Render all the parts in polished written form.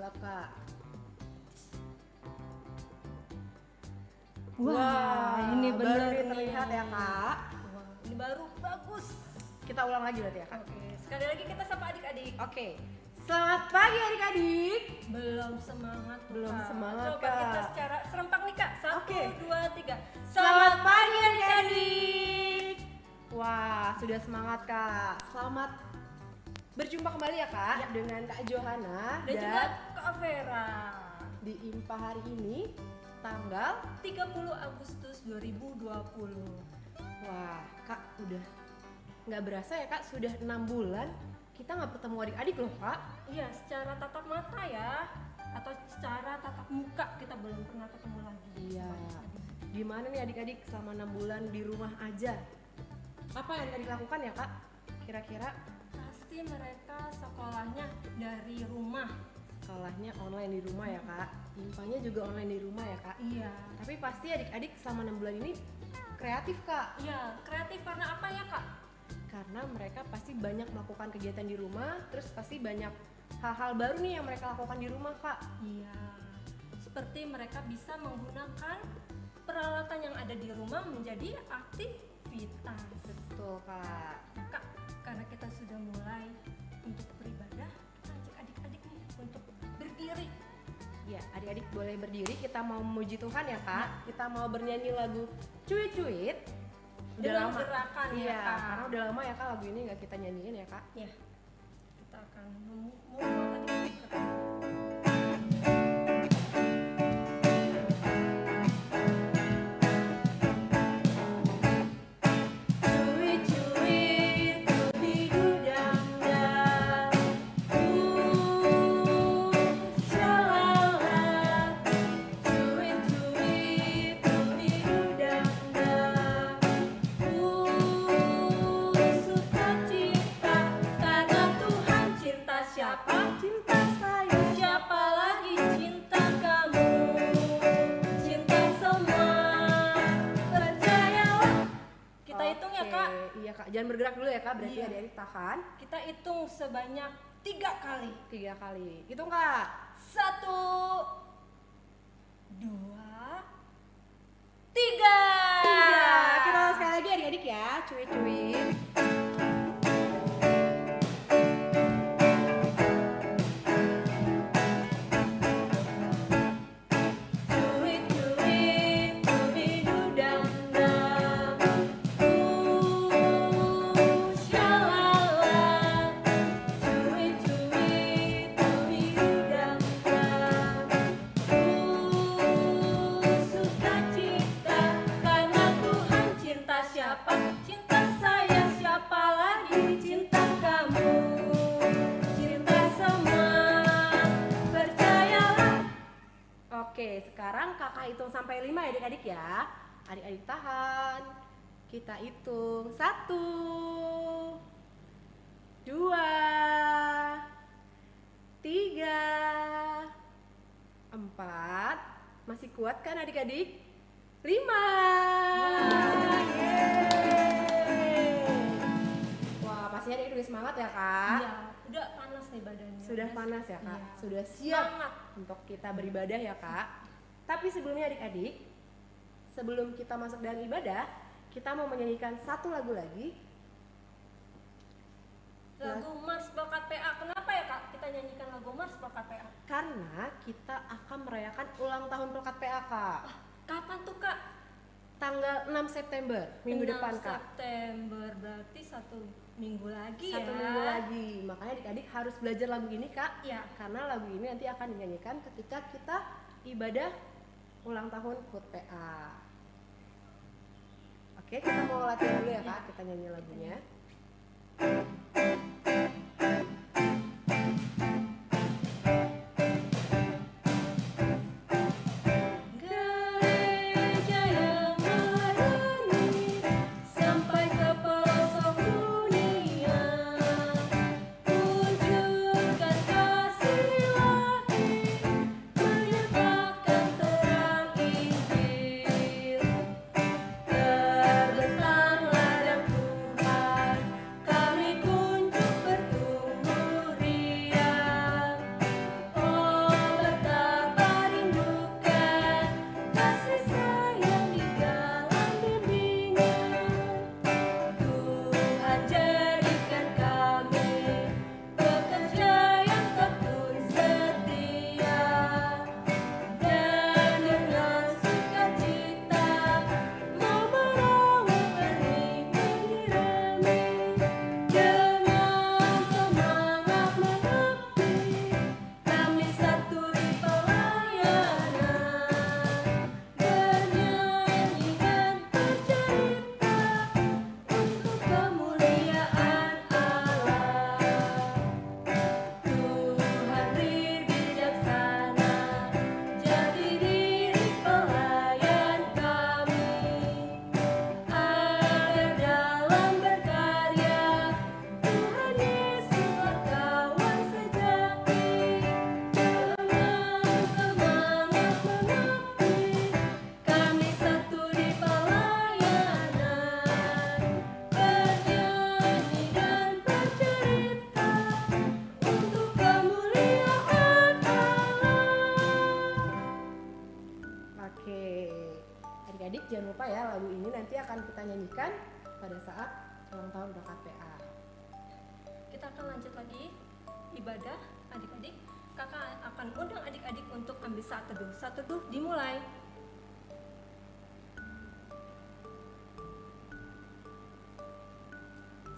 sulap Kak. Wah, ini benar baru nih. terlihat ya Kak. Wah, ini baru bagus. Kita ulang lagi berarti ya Kak. Oke, sekali lagi kita sapa adik-adik. Oke. Selamat pagi adik-adik. Belum semangat, Belum Kak. semangat, Coba Kak. kita secara serempak nih Kak. 1, Oke. 2, 3. Selamat pagi adik-adik. Wah, sudah semangat Kak. Selamat berjumpa kembali ya Kak dengan Kak Johana Dan juga Kak Vera. di IMPA hari ini tanggal 30 Agustus 2020. wah Kak udah nggak berasa ya Kak, sudah 6 bulan kita nggak ketemu adik-adik loh Kak. Iya, secara tatap mata ya, atau secara tatap muka kita belum pernah ketemu lagi. Iya. Gimana nih adik-adik selama 6 bulan di rumah aja? Apa yang tadi lakukan ya Kak? Kira-kira Pasti mereka sekolahnya dari rumah. sekolahnya online di rumah ya Kak. Impanya juga online di rumah ya Kak. Iya. Tapi pasti adik-adik selama 6 bulan ini kreatif Kak. Iya, kreatif karena apa ya Kak? Karena mereka pasti banyak melakukan kegiatan di rumah, terus pasti banyak hal-hal baru nih yang mereka lakukan di rumah Kak. Iya. Seperti mereka bisa menggunakan peralatan yang ada di rumah menjadi aktivitas. Betul Kak. Kak, karena kita sudah mulai untuk beribadah, kita ajak adik-adik nih untuk berdiri. Ya, adik-adik boleh berdiri, kita mau memuji Tuhan ya Kak. Kita mau bernyanyi lagu Cuit-Cuit. Dengan gerakan ya, Iya, Kak. karena udah lama ya Kak lagu ini nggak kita nyanyiin ya Kak. Ya, kita akan membuat adik-adik. Cuit-cuit, dudidudangdang, shalala. Cuit-cuit, dudidudangdang, sukacita Karena Tuhan cinta siapa? cinta saya. Siapa lagi cinta kamu? Cinta semua. Percayalah. Kita hitung ya Kak. Iya Kak, jangan bergerak dulu ya Kak, berarti Iya. adik-adik tahan Kita hitung sebanyak 3 kali. 3 kali. Hitung Kak. 1, 2, 3. Iya, kita ulang sekali lagi adik-adik ya, cuit-cuit. Cuit-cuit, dudidudangdang, shalala. Cuit-cuit, dudidudangdang, sukacita. Karena Tuhan cinta siapa? Cinta saya. Siapa lagi cinta kamu? Cinta semua. Percayalah. Oke, sekarang kakak hitung sampai 5 ya adik-adik ya. Adik-adik tahan. Kita hitung 1, 2, 3, 4. Masih kuat kan adik-adik? 5. Yeay. Wah, pasti adik-adik udah semangat ya kak? Iya, udah panas nih badannya. Sudah panas ya kak? Iya. Sudah siap Semangat. untuk kita beribadah ya kak. Tapi sebelumnya adik-adik, sebelum kita masuk dalam ibadah, kita mau menyanyikan satu lagu lagi. Lagu Mars Bakat PA. Kenapa ya Kak kita nyanyikan lagu Mars Bakat PA? Karena kita akan merayakan ulang tahun Pelkat PA kak. Kapan tuh Kak? Tanggal 6 September, minggu 6 depan kak. September, berarti 1 minggu lagi Satu ya. minggu lagi. Makanya adik-adik harus belajar lagu ini kak. Iya. Karena lagu ini nanti akan dinyanyikan ketika kita ibadah ulang tahun HUT PA. Oke, kita mau latihan dulu ya kak. Kita nyanyi lagunya. Gereja yang melayani sampai ke pelosok dunia, wujudkan kasih ilahi, menyebarkan terang Injil. Terbentanglah dan Tuhan ya, lagu ini nanti akan kita nyanyikan pada saat ulang tahun KKPA. Kita akan lanjut lagi ibadah adik-adik. Kakak akan undang adik-adik untuk ambil saat teduh. Saat teduh dimulai.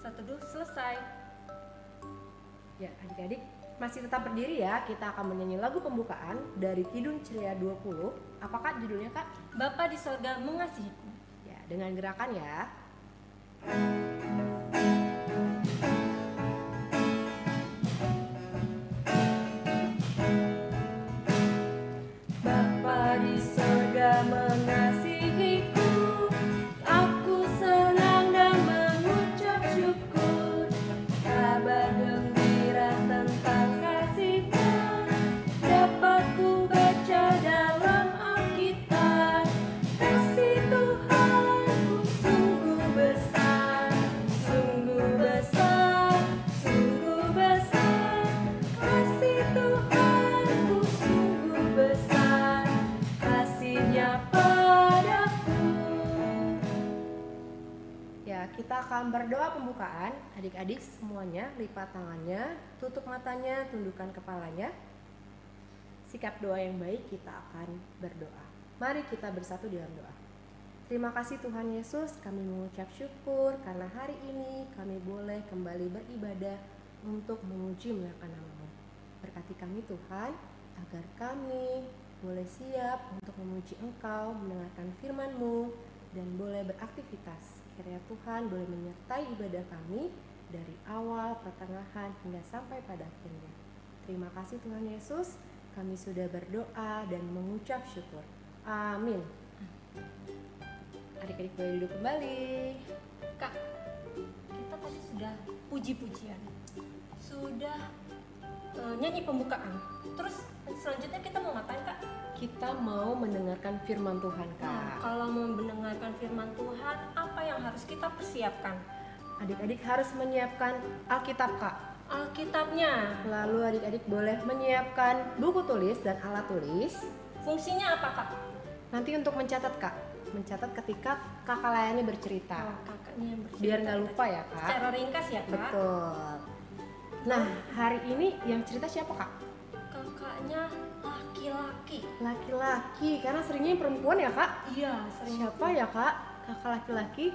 Saat teduh selesai. Ya, adik-adik masih tetap berdiri ya. Kita akan menyanyi lagu pembukaan dari Kidung Ceria 20. Apakah judulnya, Kak? Bapa di sorga mengasihiku. Ya, dengan gerakan ya. Bapa di sorga mengasihiku, aku senang dan mengucap syukur. Kabar gembira tentang kasih-Mu dapat ku baca dalam Alkitab. Kasih Tuhanku sungguh besar, sungguh besar, sungguh besar. Kasih Tuhanku sungguh besar, kasih-Nya padaku. Ya, kita akan berdoa pembukaan. Adik-adik semuanya lipat tangannya, tutup matanya, tundukkan kepalanya. Sikap doa yang baik, kita akan berdoa. Mari kita bersatu dalam doa. Terima kasih Tuhan Yesus, kami mengucap syukur karena hari ini kami boleh kembali beribadah untuk memuji muliakan nama-Mu. Berkati kami Tuhan, agar kami boleh siap untuk memuji Engkau, mendengarkan firman-Mu, dan boleh beraktivitas. Kiranya Tuhan boleh menyertai ibadah kami dari awal, pertengahan, hingga sampai pada akhirnya. Terima kasih Tuhan Yesus, kami sudah berdoa dan mengucap syukur. Amin. Adik-adik boleh duduk kembali. Kak, kita tadi sudah puji-pujian, sudah nyanyi pembukaan. Terus selanjutnya kita mau ngapain, Kak? Kita mau mendengarkan firman Tuhan, Nah, Kak. kalau mau mendengarkan firman Tuhan, apa yang harus kita persiapkan? Adik-adik harus menyiapkan Alkitab, Kak. Alkitabnya. Lalu adik-adik boleh menyiapkan buku tulis dan alat tulis. Fungsinya apa, Kak? Nanti untuk mencatat, Kak. Mencatat ketika kakak layani bercerita. Oh, kakaknya yang bercerita. Biar nggak lupa ya, Kak. Secara ringkas ya, Kak? Betul. Nah, hari ini yang cerita siapa, Kak? Kakaknya laki-laki. Laki-laki, karena seringnya yang perempuan ya, Kak? Iya, sering. Siapa ya, Kak? Kakak laki-laki?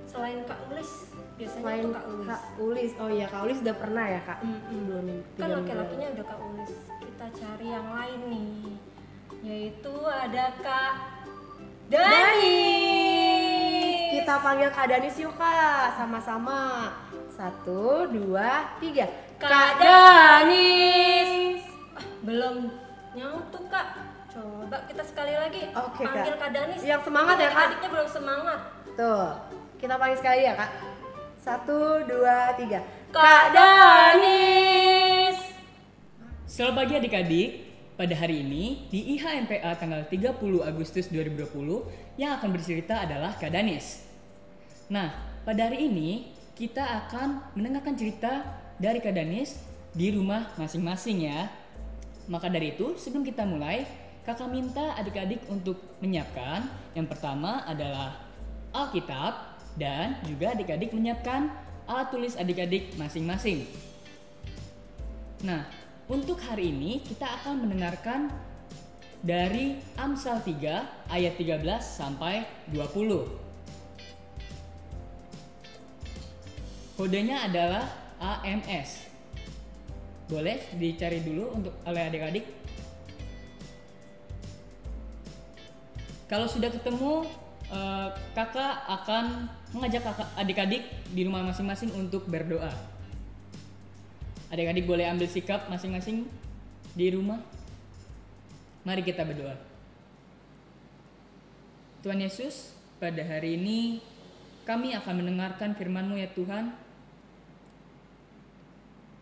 Selain Kak Ulis, biasanya Selain itu Kak Ulis. Kak Ulis. Oh iya, Kak Ulis udah pernah ya, Kak? Mm-mm. 2 minggu. Kan 3 minggu laki-lakinya lalu. udah Kak Ulis. Kita cari yang lain nih. Yaitu ada Kak Danis. Kita panggil Kak Danis yuk, Kak. Sama-sama. 1, 2, 3. Kak Danis. Belum nyautuh, Kak. Coba kita sekali lagi Oke, panggil Kak. Kak Danis. Yang semangat ya, Kak? Adiknya belum semangat. Tuh. Kita panggil sekali ya, Kak. 1, 2, 3. Kak Danis. Selamat pagi adik-adik. Pada hari ini di IHMPA tanggal 30 Agustus 2020 yang akan bercerita adalah Kak Danis. Nah, pada hari ini kita akan mendengarkan cerita dari Kak Danis di rumah masing-masing ya. Maka dari itu, sebelum kita mulai, kakak minta adik-adik untuk menyiapkan. Yang pertama adalah Alkitab dan juga adik-adik menyiapkan alat tulis adik-adik masing-masing. Nah, untuk hari ini kita akan mendengarkan dari Amsal 3 ayat 13 sampai 20. Kodenya adalah AMS. Boleh dicari dulu untuk oleh adik-adik. Kalau sudah ketemu, kakak akan mengajak adik-adik di rumah masing-masing untuk berdoa. Adik-adik boleh ambil sikap masing-masing di rumah. Mari kita berdoa. Tuhan Yesus, pada hari ini kami akan mendengarkan firman-Mu ya Tuhan,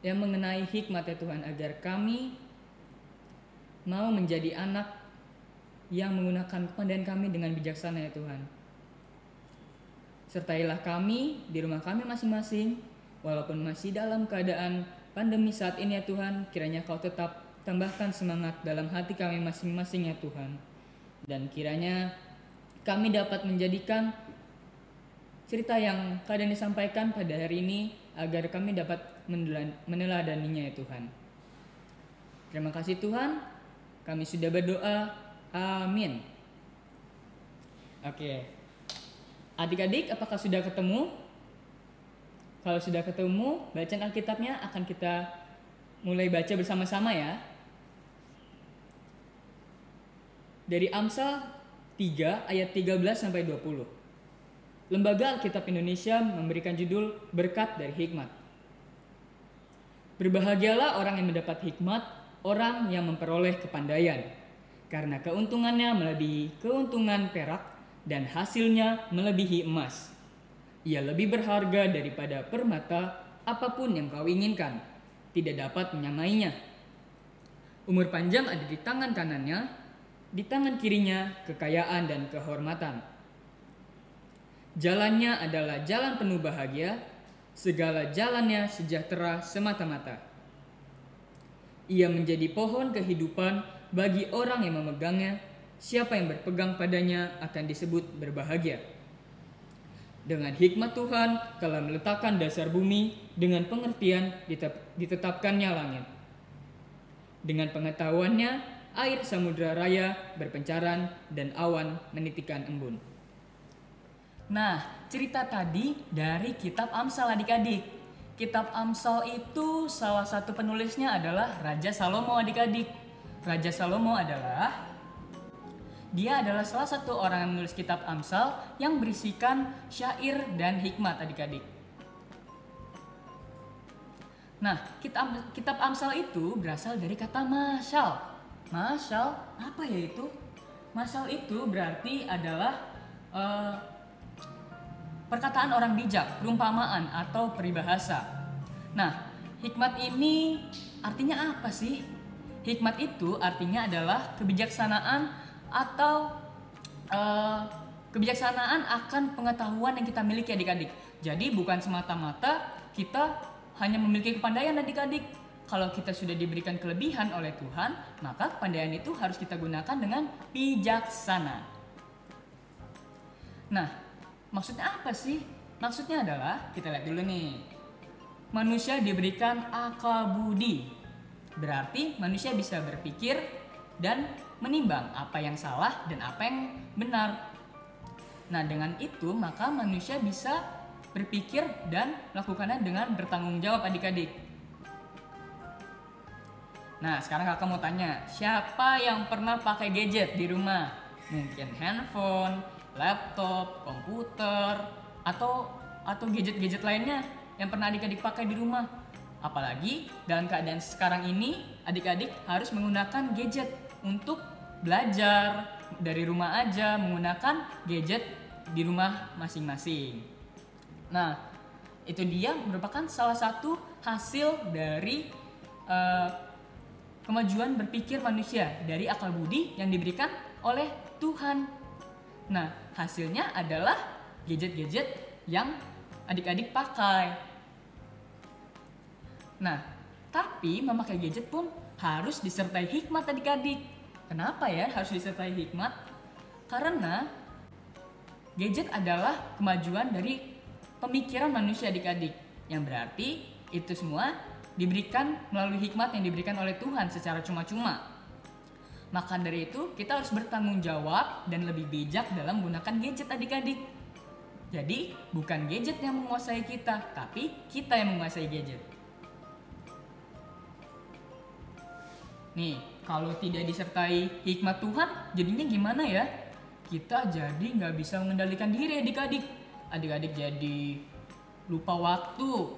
yang mengenai hikmat ya Tuhan, agar kami mau menjadi anak yang menggunakan kepandaian kami dengan bijaksana ya Tuhan. Sertailah kami di rumah kami masing-masing, walaupun masih dalam keadaan pandemi saat ini ya Tuhan, kiranya Kau tetap tambahkan semangat dalam hati kami masing-masing ya Tuhan. Dan kiranya kami dapat menjadikan cerita yang Kak Dani sampaikan pada hari ini agar kami dapat meneladaninya ya Tuhan. Terima kasih Tuhan, kami sudah berdoa. Amin. Oke. Adik-adik, apakah sudah ketemu? Kalau sudah ketemu, bacaan Alkitabnya akan kita mulai baca bersama-sama ya. Dari Amsal 3 ayat 13 sampai 20. Lembaga Alkitab Indonesia memberikan judul Berkat dari Hikmat. Berbahagialah orang yang mendapat hikmat, orang yang memperoleh kepandaian, karena keuntungannya melebihi keuntungan perak dan hasilnya melebihi emas. Ia lebih berharga daripada permata, apapun yang kau inginkan tidak dapat menyamainya. Umur panjang ada di tangan kanannya, di tangan kirinya kekayaan dan kehormatan. Jalannya adalah jalan penuh bahagia, segala jalannya sejahtera semata-mata. Ia menjadi pohon kehidupan bagi orang yang memegangnya, siapa yang berpegang padanya akan disebut berbahagia. Dengan hikmat Tuhan kala meletakkan dasar bumi, dengan pengertian ditetapkannya langit. Dengan pengetahuannya air samudra raya berpencaran dan awan menitikan embun. Nah, cerita tadi dari kitab Amsal adik-adik. Kitab Amsal itu salah satu penulisnya adalah Raja Salomo adik-adik. Raja Salomo Dia adalah salah satu orang yang menulis kitab Amsal yang berisikan syair dan hikmat adik-adik. Nah, kitab Amsal itu berasal dari kata masyal. Masyal, apa ya itu? Masyal itu berarti adalah perkataan orang bijak, perumpamaan atau peribahasa. Nah, hikmat ini artinya apa sih? Hikmat itu artinya adalah kebijaksanaan atau kebijaksanaan akan pengetahuan yang kita miliki adik-adik. Jadi bukan semata-mata kita hanya memiliki kepandaian adik-adik. Kalau kita sudah diberikan kelebihan oleh Tuhan, maka kepandaian itu harus kita gunakan dengan bijaksana. Nah, maksudnya apa sih? Maksudnya adalah, kita lihat dulu nih. Manusia diberikan akal budi. Berarti manusia bisa berpikir dan menimbang apa yang salah dan apa yang benar. Nah, dengan itu maka manusia bisa berpikir dan melakukannya dengan bertanggung jawab adik-adik. Nah, sekarang kakak mau tanya, siapa yang pernah pakai gadget di rumah? Mungkin handphone, laptop, komputer, atau gadget-gadget lainnya yang pernah adik-adik pakai di rumah. Apalagi dalam keadaan sekarang ini, adik-adik harus menggunakan gadget untuk belajar dari rumah aja, menggunakan gadget di rumah masing-masing. Nah, itu dia merupakan salah satu hasil dari kemajuan berpikir manusia, dari akal budi yang diberikan oleh Tuhan. Nah, hasilnya adalah gadget-gadget yang adik-adik pakai. Nah, tapi memakai gadget pun harus disertai hikmat adik-adik. Kenapa ya harus disertai hikmat? Karena gadget adalah kemajuan dari pemikiran manusia adik-adik. Yang berarti itu semua diberikan melalui hikmat yang diberikan oleh Tuhan secara cuma-cuma. Maka dari itu kita harus bertanggung jawab dan lebih bijak dalam menggunakan gadget adik-adik. Jadi bukan gadget yang menguasai kita, tapi kita yang menguasai gadget. Nih, kalau tidak disertai hikmat Tuhan, jadinya gimana ya? Kita jadi nggak bisa mengendalikan diri adik-adik. Adik-adik jadi lupa waktu,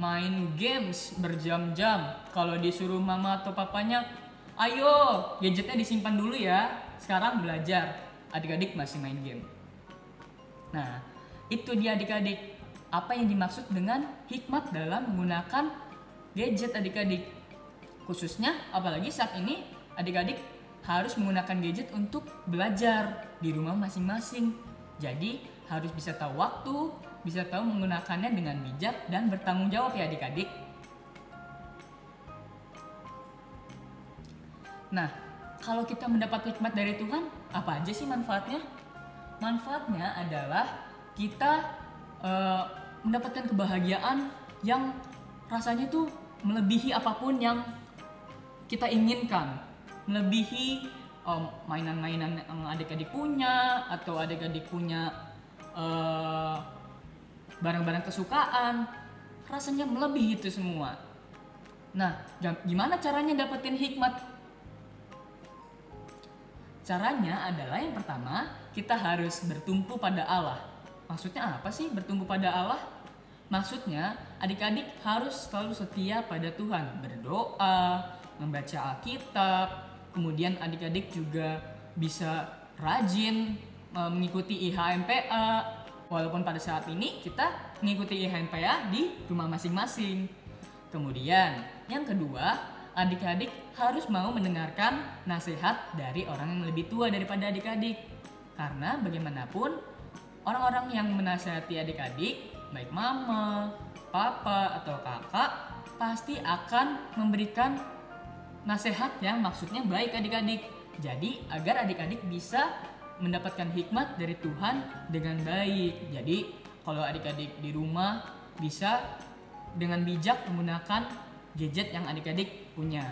main games berjam-jam. Kalau disuruh mama atau papanya, ayo gadgetnya disimpan dulu ya, sekarang belajar. Adik-adik masih main game. Nah, itu dia adik-adik. Apa yang dimaksud dengan hikmat dalam menggunakan gadget adik-adik? Khususnya apalagi saat ini adik-adik harus menggunakan gadget untuk belajar di rumah masing-masing. Jadi harus bisa tahu waktu, bisa tahu menggunakannya dengan bijak dan bertanggung jawab ya adik-adik. Nah, kalau kita mendapat hikmat dari Tuhan, apa aja sih manfaatnya? Manfaatnya adalah kita mendapatkan kebahagiaan yang rasanya tuh melebihi apapun yang kita inginkan, melebihi mainan-mainan yang adik-adik punya, atau adik-adik punya barang-barang kesukaan, rasanya melebihi itu semua. Nah, gimana caranya dapetin hikmat? Caranya adalah yang pertama, kita harus bertumpu pada Allah. Maksudnya apa sih bertumpu pada Allah? Maksudnya adik-adik harus selalu setia pada Tuhan, berdoa, membaca Alkitab, kemudian adik-adik juga bisa rajin mengikuti IHMPA. Walaupun pada saat ini kita mengikuti IHMPA di rumah masing-masing. Kemudian yang kedua, adik-adik harus mau mendengarkan nasihat dari orang yang lebih tua daripada adik-adik. Karena bagaimanapun orang-orang yang menasihati adik-adik, baik mama, papa, atau kakak, pasti akan memberikan nasihat yang maksudnya baik adik-adik. Jadi agar adik-adik bisa mendapatkan hikmat dari Tuhan dengan baik. Jadi kalau adik-adik di rumah bisa dengan bijak menggunakan gadget yang adik-adik punya.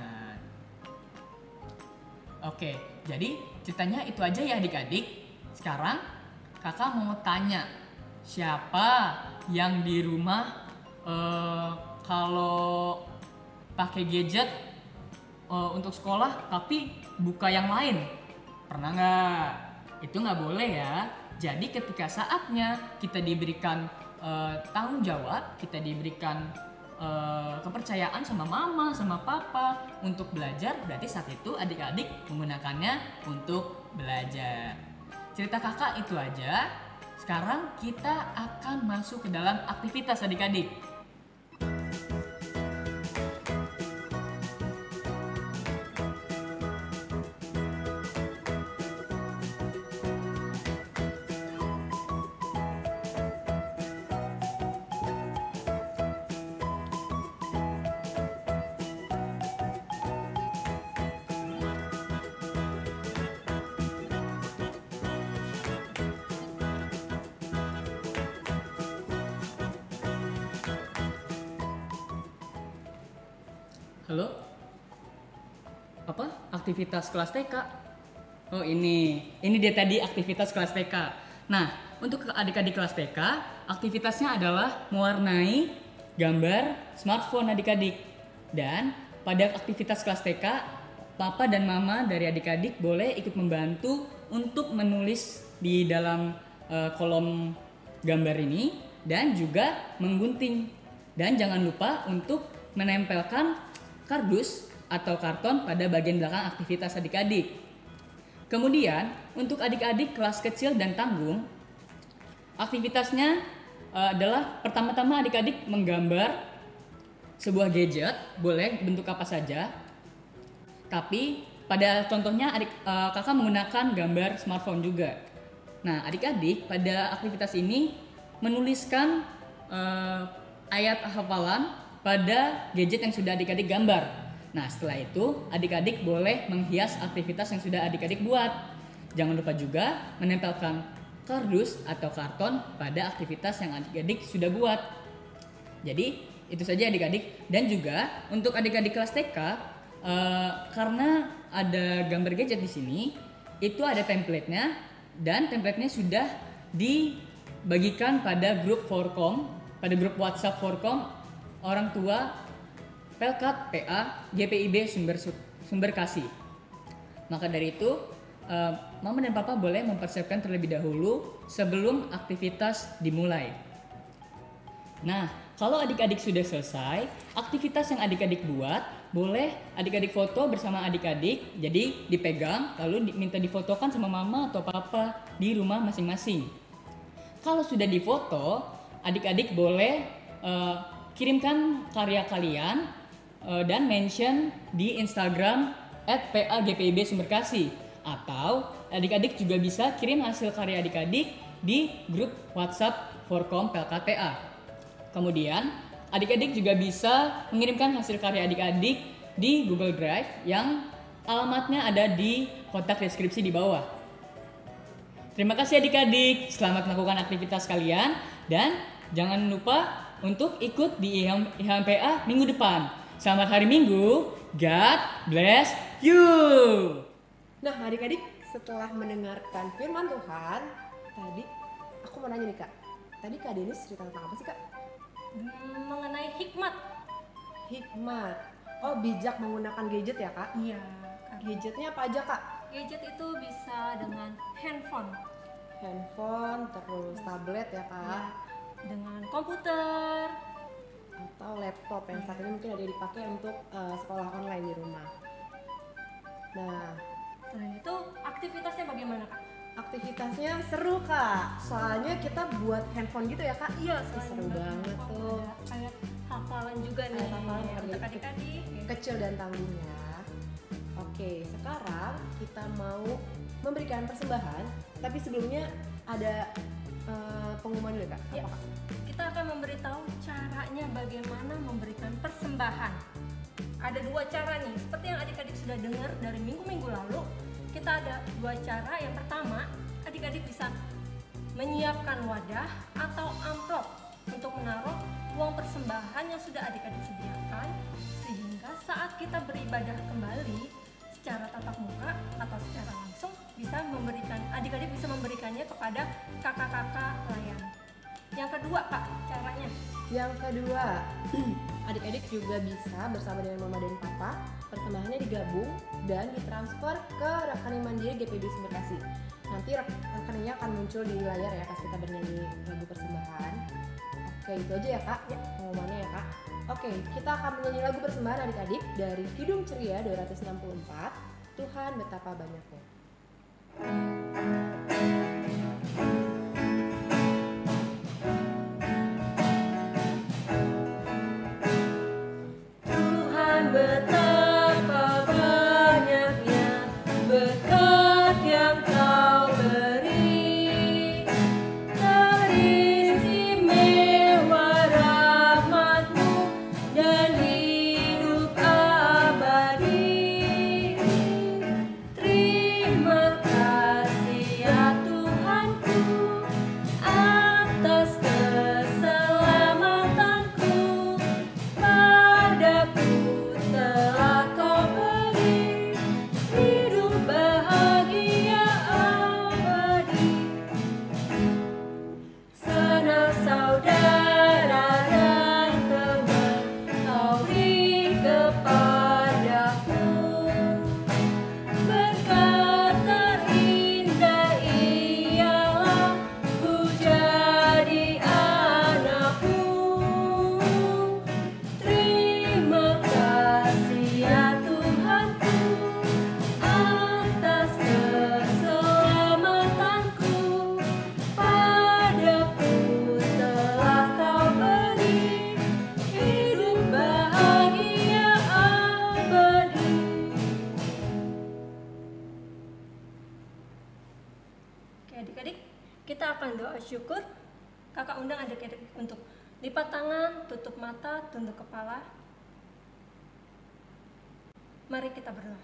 Oke, jadi ceritanya itu aja ya adik-adik. Sekarang kakak mau tanya, siapa yang di rumah kalau pakai gadget untuk sekolah tapi buka yang lain? Pernah nggak? Itu nggak boleh ya. Jadi ketika saatnya kita diberikan tanggung jawab, kita diberikan kepercayaan sama mama, sama papa untuk belajar, berarti saat itu adik-adik menggunakannya untuk belajar. Cerita kakak itu aja. Sekarang kita akan masuk ke dalam aktivitas adik-adik. Halo? Apa? Aktivitas kelas TK? Oh ini dia tadi aktivitas kelas TK. Nah, untuk adik-adik kelas TK, aktivitasnya adalah mewarnai gambar smartphone adik-adik. Dan pada aktivitas kelas TK, papa dan mama dari adik-adik boleh ikut membantu untuk menulis di dalam kolom gambar ini dan juga menggunting. Dan jangan lupa untuk menempelkan kardus atau karton pada bagian belakang aktivitas adik-adik. Kemudian untuk adik-adik kelas kecil dan tanggung, aktivitasnya adalah pertama-tama adik-adik menggambar sebuah gadget, boleh bentuk apa saja. Tapi pada contohnya kakak menggunakan gambar smartphone juga. Nah, adik-adik pada aktivitas ini menuliskan ayat hafalan pada gadget yang sudah adik-adik gambar. Nah, setelah itu adik-adik boleh menghias aktivitas yang sudah adik-adik buat. Jangan lupa juga menempelkan kardus atau karton pada aktivitas yang adik-adik sudah buat. Jadi itu saja adik-adik. Dan juga untuk adik-adik kelas TK, karena ada gambar gadget di sini, itu ada template-nya dan template-nya sudah dibagikan pada grup Forkom, pada grup WhatsApp Forkom orang tua Pelkat PA GPIB Sumber Kasih. Maka dari itu mama dan papa boleh mempersiapkan terlebih dahulu sebelum aktivitas dimulai. Nah, kalau adik-adik sudah selesai, aktivitas yang adik-adik buat, boleh adik-adik foto bersama adik-adik. Jadi dipegang lalu diminta difotokan sama mama atau papa di rumah masing-masing. Kalau sudah difoto, adik-adik boleh kirimkan karya kalian dan mention di Instagram @PAGPIB Sumberkasih. Atau adik-adik juga bisa kirim hasil karya adik-adik di grup WhatsApp Forkom Pelkat PA. Kemudian adik-adik juga bisa mengirimkan hasil karya adik-adik di Google Drive yang Alamatnya ada di kotak deskripsi di bawah. Terima kasih adik-adik, selamat melakukan aktivitas kalian dan jangan lupa untuk ikut di IHMPA minggu depan. Selamat hari Minggu, God bless you. Nah adik-adik, setelah mendengarkan firman Tuhan, tadi aku mau nanya nih Kak, tadi Kak Denis cerita tentang apa sih Kak? Mengenai hikmat. Hikmat. Oh, bijak menggunakan gadget ya Kak? Iya. Gadgetnya apa aja Kak? Gadget itu bisa dengan handphone, Handphone, terus tablet ya Kak? ya, dengan komputer, Atau laptop yang saat ini mungkin ada dipakai untuk sekolah online di rumah. Nah, selain itu aktivitasnya bagaimana Kak? aktivitasnya seru Kak, soalnya kita buat handphone gitu ya Kak? Iya, Seru banget tuh. Kayak hafalan juga nih Kayak hafalan untuk adik-adik. Kecil dan tangguhnya. Oke, sekarang kita mau memberikan persembahan, tapi sebelumnya ada pengumuman dulu Kak. Ya. Apa Kak? Kita akan memberitahu caranya bagaimana memberikan persembahan. Ada 2 cara nih, seperti yang adik-adik sudah dengar dari minggu-minggu lalu. Kita ada 2 cara. Yang pertama, adik-adik bisa menyiapkan wadah atau amplop untuk menaruh uang persembahan yang sudah adik-adik sediakan, sehingga saat kita beribadah kembali secara tatap muka atau secara langsung adik-adik bisa memberikannya kepada kakak-kakak layan. Yang kedua Kak, caranya Yang kedua, adik-adik juga bisa bersama dengan mama dan papa, persembahannya digabung dan ditransfer ke rekening Mandiri GPB Bekasi. Nanti rekeningnya akan muncul di layar ya pas kita bernyanyi lagu persembahan. Oke, itu aja ya Kak, pengumumannya ya Kak. Oke, kita akan menyanyi lagu persembahan adik-adik dari Kidung Ceria 264, Tuhan Betapa Banyaknya. Tuhan betapa banyaknya berkat yang Kau beri, teristimewa rahmat-Mu dan hidup abadi. Terima kasih ya Tuhanku atas keselamatanku. Padaku telah Kau beri hidup bahagia abadi. Sanak saudara dan teman Kau beri kepadaku. Berkat terindah ialah ku jadi anakmu. Terima kasih ya Tuhanku atas keselamatanku. Padaku telah Kau beri hidup bahagia abadi. Oke adik-adik, kita akan doa syukur. Kakak undang adik-adik untuk lipat tangan, tutup mata, tunduk kepala. Mari kita berdoa.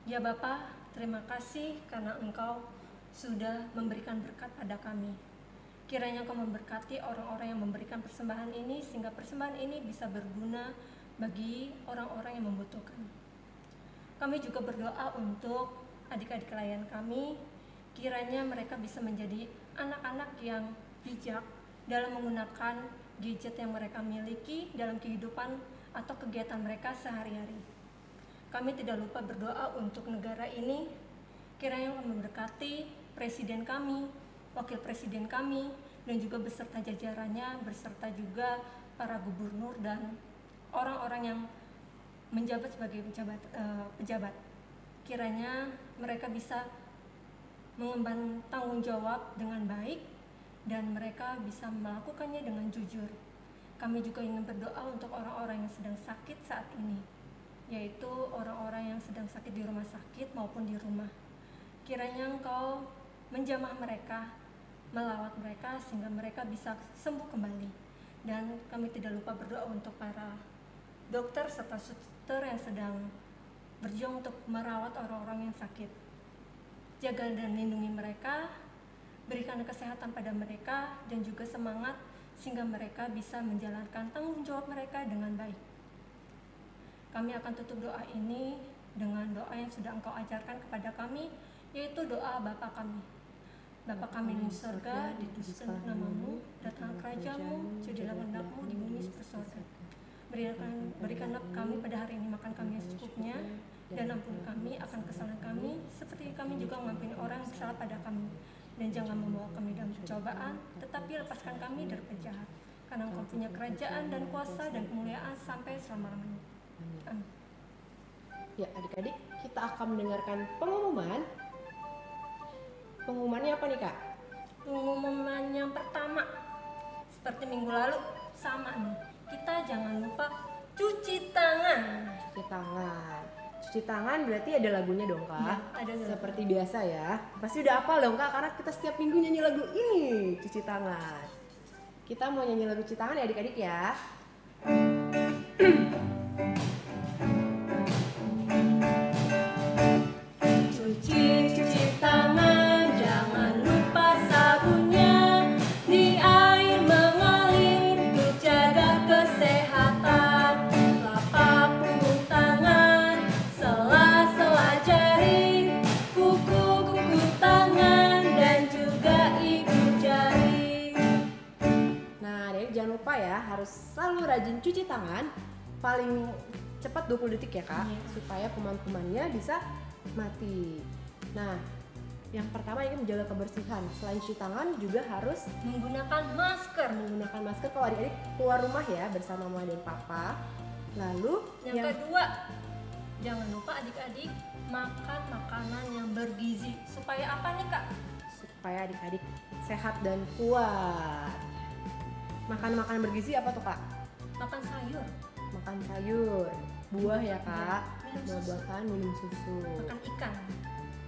Ya Bapa, terima kasih karena Engkau sudah memberikan berkat pada kami. Kiranya Engkau memberkati orang-orang yang memberikan persembahan ini, sehingga persembahan ini bisa berguna bagi orang-orang yang membutuhkan. Kami juga berdoa untuk adik-adik layan kami, kiranya mereka bisa menjadi anak-anak yang bijak dalam menggunakan gadget yang mereka miliki dalam kehidupan atau kegiatan mereka sehari-hari. Kami tidak lupa berdoa untuk negara ini, kiranya memberkati presiden kami, wakil presiden kami, dan juga beserta jajarannya, beserta juga para gubernur dan orang-orang yang menjabat sebagai pejabat. Kiranya mereka bisa mengemban tanggung jawab dengan baik dan mereka bisa melakukannya dengan jujur. Kami juga ingin berdoa untuk orang-orang yang sedang sakit saat ini, yaitu orang-orang yang sedang sakit di rumah sakit maupun di rumah. Kiranya Engkau menjamah mereka, melawat mereka sehingga mereka bisa sembuh kembali. Dan kami tidak lupa berdoa untuk para dokter serta dokter yang sedang berjuang untuk merawat orang-orang yang sakit. Jaga dan lindungi mereka, berikan kesehatan pada mereka, dan juga semangat sehingga mereka bisa menjalankan tanggung jawab mereka dengan baik. Kami akan tutup doa ini dengan doa yang sudah Engkau ajarkan kepada kami, yaitu doa Bapa kami. Bapa kami di surga, dikuduskan namamu, datang kerajaan-Mu, jadilah kehendak-Mu di bumi seperti surga. Berikanlah kami pada hari ini makan kami yang secukupnya, dan ampuni kami akan kesalahan kami, seperti kami juga mengampuni orang yang bersalah pada kami. Dan jangan membawa kami dalam pencobaan, tetapi lepaskan kami dari penjahat. Karena Engkau punya kerajaan dan kuasa dan kemuliaan sampai selama-lamanya. Amin. Ya, adik-adik, kita akan mendengarkan pengumuman. Pengumumannya apa nih, Kak? Pengumuman yang pertama, seperti minggu lalu, sama nih. Kita jangan lupa cuci tangan. Cuci tangan. Cuci tangan berarti ada lagunya dong, Kak? Ya, ada lagu. Seperti biasa ya. Pasti udah hafal dong, Kak, karena kita setiap minggu nyanyi lagu ini, cuci tangan. Kita mau nyanyi lagu cuci tangan ya adik-adik ya. Cuci tangan, jangan lupa sabunnya. Di air mengalir untuk jaga kesehatan. Telapak punggung tangan, sela-sela jari, kuku-kuku tangan, dan juga ibu jari. Nah, adik jangan lupa ya, harus selalu rajin cuci tangan. Paling cepat 20 detik ya, Kak, Iya. supaya kuman-kumannya bisa mati. Nah, yang pertama ini menjaga kebersihan. Selain cuci tangan juga harus Menggunakan masker. menggunakan masker kalau adik-adik keluar rumah ya bersama mama dan papa. Lalu Yang kedua, jangan lupa adik-adik makan makanan yang bergizi. Supaya apa nih, Kak? supaya adik-adik sehat dan kuat. Makan makanan bergizi apa tuh, Kak? Makan sayur, Makan sayur, buah ya, Kak. Minum susu. Buah-buahan, minum susu. makan ikan.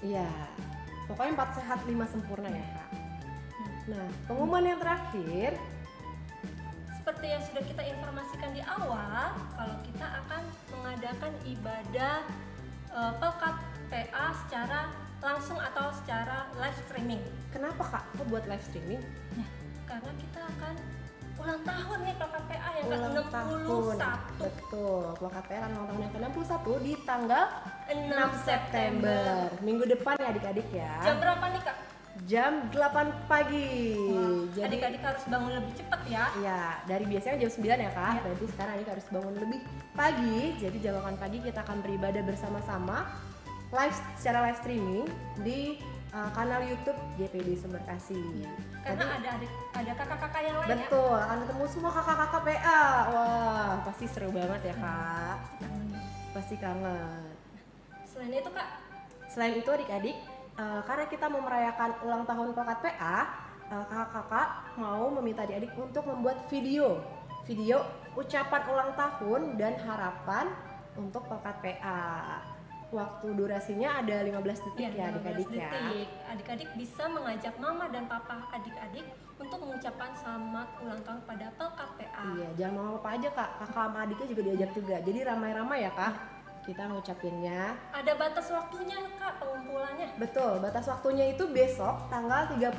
Iya. Pokoknya 4 sehat 5 sempurna ya, Kak. Nah, pengumuman yang terakhir, Seperti yang sudah kita informasikan di awal, kalau kita akan mengadakan ibadah Pelkat PA secara langsung atau secara live streaming. kenapa, Kak? Kok buat live streaming? Nah, karena kita akan ulang tahun nih Pelkat PA yang Ulang tahun. ke-61. Betul. Pelkat PA ulang tahun yang ke-61 di tanggal 6 September. Minggu depan ya adik-adik ya. Jam berapa nih, Kak? Jam 8 pagi. Wah, Jadi adik-adik harus bangun lebih cepat ya. ya, dari biasanya jam 9 ya, Kak. Iya. Berarti sekarang adik harus bangun lebih pagi. Jadi jam 8 pagi kita akan beribadah bersama-sama secara live streaming di kanal YouTube JPD Sumber Kasih. Karena Tadi- ada kakak-kakak yang lain ya. Betul, akan ketemu semua kakak-kakak PA. Wah, pasti seru banget ya, Kak. Pasti kangen. Selain itu, Kak, Selain itu adik-adik, karena kita mau merayakan ulang tahun Pelkat PA, kakak-kakak mau meminta adik-adik untuk membuat video ucapan ulang tahun dan harapan untuk Pelkat PA. Waktu durasinya ada 15 detik ya 15 adik-adik ya. detik. Adik-adik bisa mengajak mama dan papa adik-adik untuk mengucapkan selamat ulang tahun pada Pelkat PA. Iya, jangan mama papa aja, Kak. Kakak sama adiknya juga diajak juga. Jadi ramai-ramai ya, Kak. Kita ngucapinnya. Ada batas waktunya, Kak, pengumpulannya. Betul, batas waktunya itu besok tanggal 31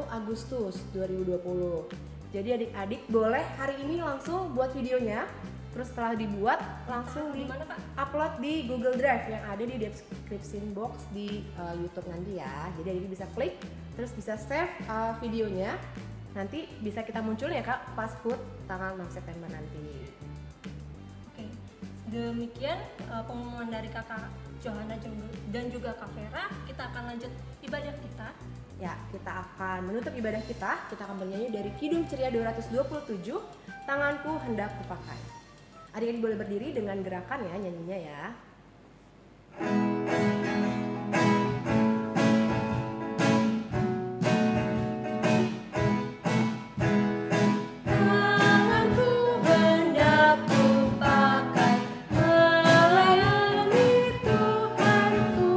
Agustus 2020. Jadi adik-adik boleh hari ini langsung buat videonya. Terus setelah dibuat langsung Di mana, Kak? di-upload di Google Drive yang ada di description box di YouTube nanti ya. Jadi adik bisa klik, terus bisa save videonya. Nanti bisa kita muncul ya, Kak, pas HUT tanggal 6 September nanti. Oke. Demikian pengumuman dari Kakak Johanna dan juga Kak Vera. Kita akan lanjut ibadah kita. Ya, kita akan menutup ibadah kita. Kita akan bernyanyi dari Kidung Ceria 227, Tanganku Hendak Kupakai. Adik-adik boleh berdiri dengan gerakan ya nyanyinya ya. Tanganku hendak kupakai melayani Tuhanku,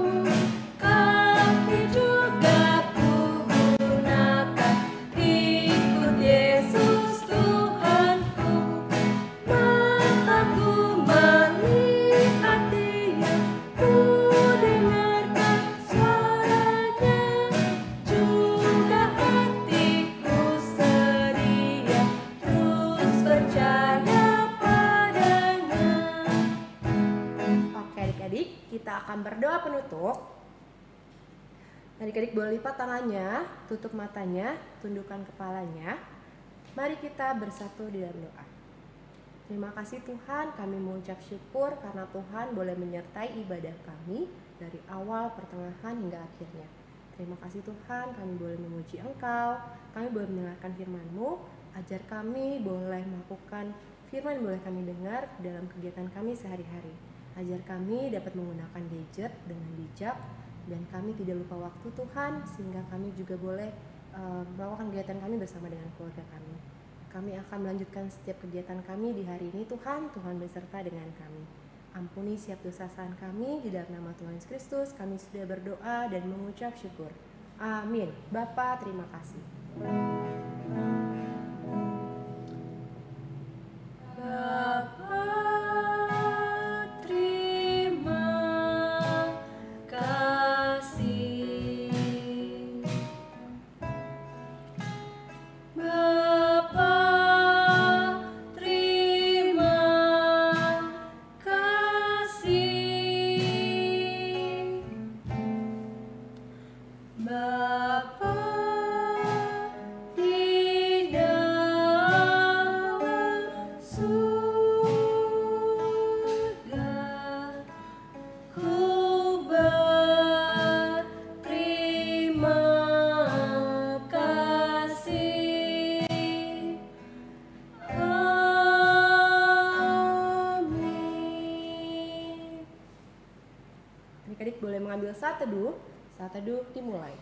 kaki juga kugunakan ikut Yesus Tuhanku. Mataku melihat akan berdoa penutup. Adik-adik boleh lipat tangannya, tutup matanya, tundukkan kepalanya. Mari kita bersatu di dalam doa. Terima kasih Tuhan, kami mengucap syukur karena Tuhan boleh menyertai ibadah kami dari awal, pertengahan, hingga akhirnya. Terima kasih Tuhan, kami boleh memuji Engkau, kami boleh mendengarkan firman-Mu. Ajar kami boleh melakukan firman yang boleh kami dengar dalam kegiatan kami sehari-hari. Ajar kami dapat menggunakan gadget dengan bijak, dan kami tidak lupa waktu Tuhan, sehingga kami juga boleh melakukan kegiatan kami bersama dengan keluarga kami. Kami akan melanjutkan setiap kegiatan kami di hari ini Tuhan beserta dengan kami. Ampuni setiap dosa-kesalahan kami, di dalam nama Tuhan Yesus Kristus kami sudah berdoa dan mengucap syukur. Amin. Bapa, terima kasih. Adik-adik boleh mengambil saat teduh dimulai.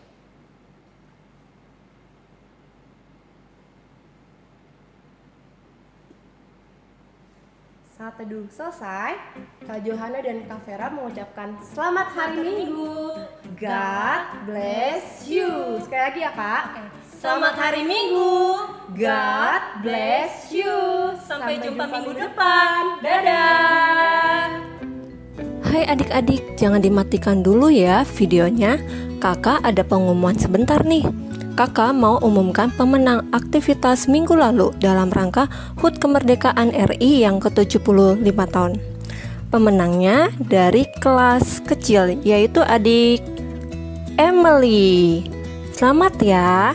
Saat teduh selesai, Kak Johana dan Kak Vera mengucapkan selamat hari Minggu. God bless you. Sekali lagi ya Kak. Selamat hari Minggu. God bless you. Sampai jumpa minggu depan. Dadah. Hai adik-adik, jangan dimatikan dulu ya videonya. Kakak ada pengumuman sebentar nih. Kakak mau umumkan pemenang aktivitas minggu lalu dalam rangka HUT Kemerdekaan RI yang ke-75 tahun. Pemenangnya dari kelas kecil, yaitu adik Emily. Selamat ya.